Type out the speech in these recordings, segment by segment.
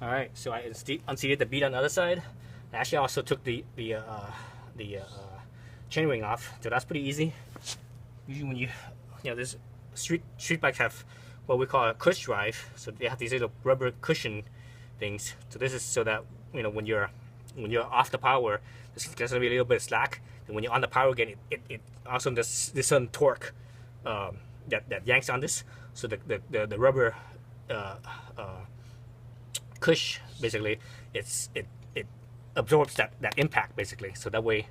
All right, so I unseated the bead on the other side. I actually also took the chain ring off, so that's pretty easy. Usually when you know, this street bikes have what we call a cush drive, so they have these little rubber cushion things. So this is so that, you know, when you're off the power, there's gonna be a little bit of slack, and when you're on the power again, it also does this certain torque that yanks on this. So the rubber cush, basically, it absorbs that impact, basically, so that way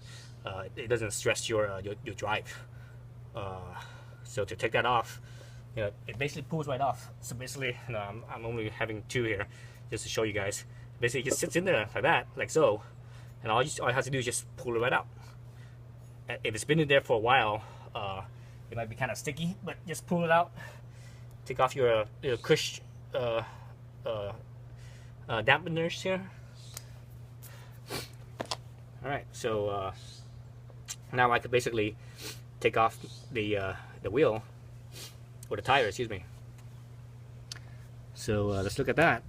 it doesn't stress your drive. So to take that off, you know, it basically pulls right off. So basically, you know, I'm only having two here just to show you guys. Basically, it just sits in there like that, like so, and all you have to do is just pull it right out. If it's been in there for a while, it might be kind of sticky, but just pull it out. Take off your cush dampeners here. All right, so now I could basically take off the wheel, or the tire, excuse me. So let's look at that.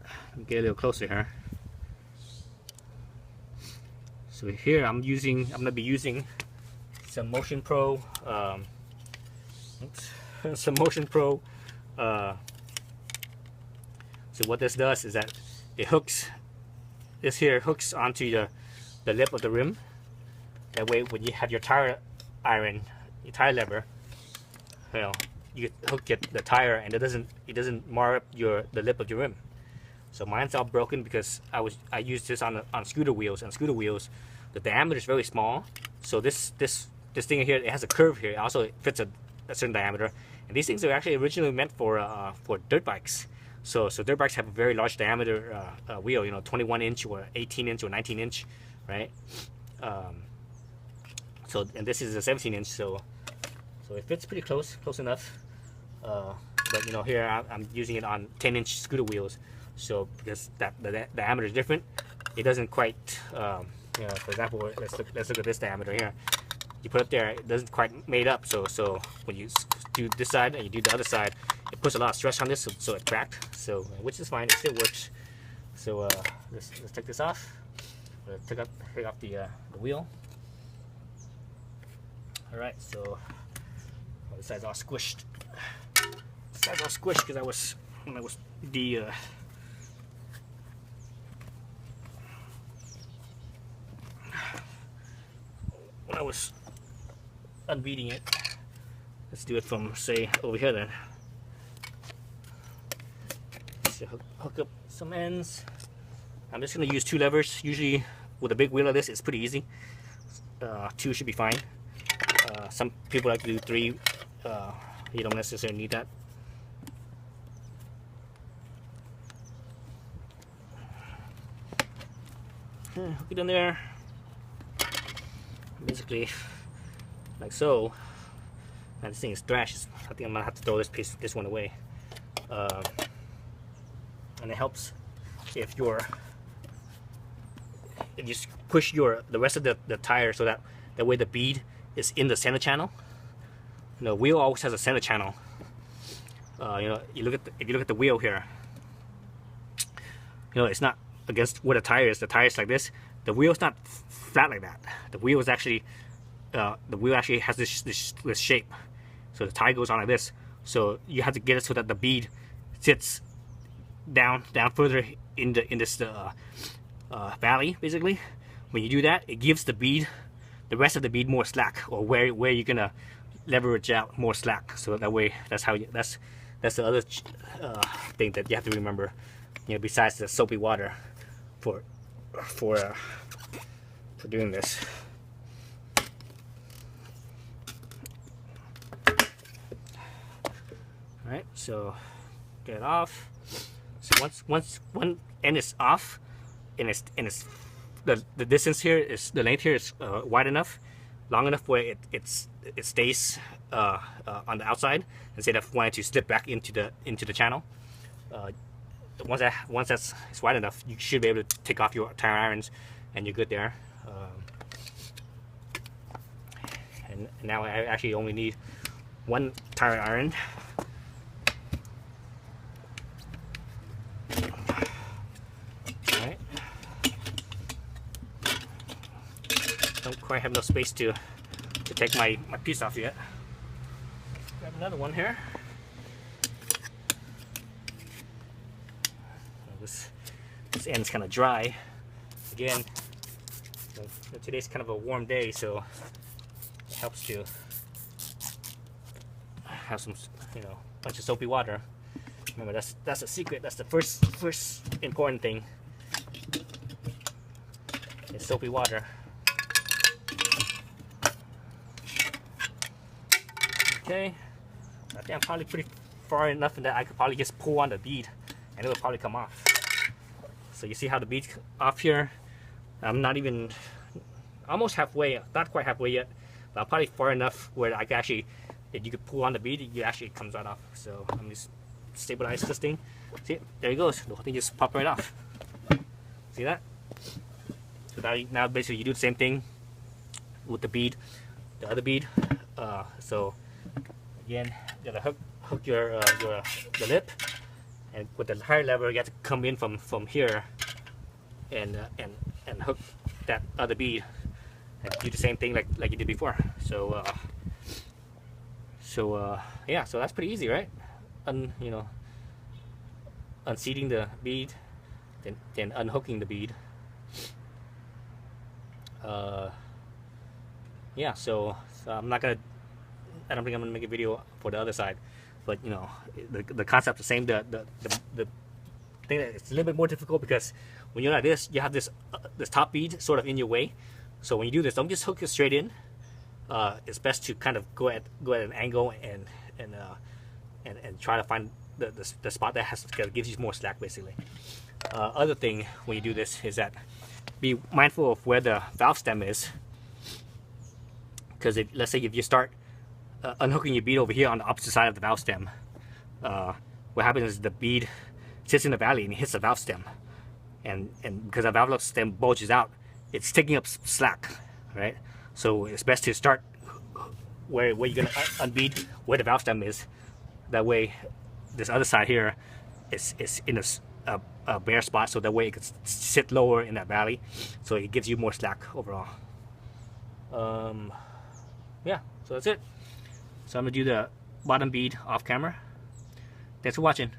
Get a little closer here. So here I'm gonna be using some Motion Pro. Some Motion Pro. So what this does is that it hooks. This here hooks onto the lip of the rim. That way, when you have your tire iron, your tire lever, you know, you hook the tire, and it doesn't mar up the lip of your rim. So mine's all broken because I used this on scooter wheels, and scooter wheels, the diameter is very small. So this thing here, it has a curve here. It also fits a certain diameter, and these things are actually originally meant for dirt bikes. So dirt bikes have a very large diameter wheel, you know, 21 inch or 18 inch or 19 inch, right? So, and this is a 17 inch, so it fits pretty close enough. But you know, here I'm using it on 10 inch scooter wheels, so because the diameter is different, it doesn't quite, you know, for example, let's look at this diameter here. You put it there, it doesn't quite made up. So when you do this side and you do the other side, it puts a lot of stress on this, so it cracked. So which is fine, it still works. So let's take this off. Take off the wheel. All right, so the side's all squished. The side's all squished because when I was unbeating it. Let's do it from, say, over here then. So hook up some ends. I'm just going to use two levers. Usually with a big wheel like this, it's pretty easy. Two should be fine. Some people like to do three. You don't necessarily need that. Hook it in there. Basically, like so. And this thing is trash. I think I'm gonna have to throw this one away. And it helps if you push the rest of the tire so that way the bead is in the center channel. You know, wheel always has a center channel. You know, if you look at the wheel here, you know, it's not against where the tire is. The tire is like this. The wheel's not flat like that. The wheel is actually has this shape. So the tire goes on like this. So you have to get it so that the bead sits down further in this valley, basically. When you do that, it gives the rest of the bead more slack, or where you're gonna leverage out more slack. So that way, that's the other thing that you have to remember. You know, besides the soapy water for doing this. All right, so get it off. So once one end is off, and it's the distance here is, the length here is wide enough, long enough where it stays on the outside instead of wanting to slip back into the channel. Once that's wide enough, you should be able to take off your tire irons, and you're good there. And now I actually only need one tire iron. don't quite have enough space to take my piece off yet. Grab another one here. This end's kind of dry. Again, today's kind of a warm day, so it helps to have some, bunch of soapy water. Remember, that's a secret. That's the first important thing. It's soapy water. Okay, I think I'm probably pretty far enough that I could probably just pull on the bead, and it will probably come off. So you see how the bead's off here? I'm not even, almost halfway, not quite halfway yet, but I'm probably far enough where I can actually, if you could pull on the bead, it comes right off. So I'm just stabilize this thing. See, there it goes. The whole thing just popped right off. See that? So now basically you do the same thing with the bead, the other bead. So again, you gotta hook the lip. And with the higher lever, you have to come in from here and hook that other bead and do the same thing like you did before. So yeah, so that's pretty easy, right? Unseating the bead, then unhooking the bead. Yeah, so I'm not gonna. I don't think I'm gonna make a video for the other side. But the concept's the same. The thing that it's a little bit more difficult because when you're like this, you have this top bead sort of in your way. So when you do this, don't just hook it straight in. It's best to kind of go at an angle and try to find the spot that gives you more slack, basically. Other thing when you do this is that be mindful of where the valve stem is, because let's say if you start unhooking your bead over here on the opposite side of the valve stem, what happens is the bead sits in the valley and it hits the valve stem, and because the valve stem bulges out, it's taking up slack, right? So it's best to start where you're gonna unbead where the valve stem is. That way, this other side here is in a bare spot, so that way it can sit lower in that valley, so it gives you more slack overall. Yeah, so that's it. So I'm gonna do the bottom bead off camera. Thanks for watching.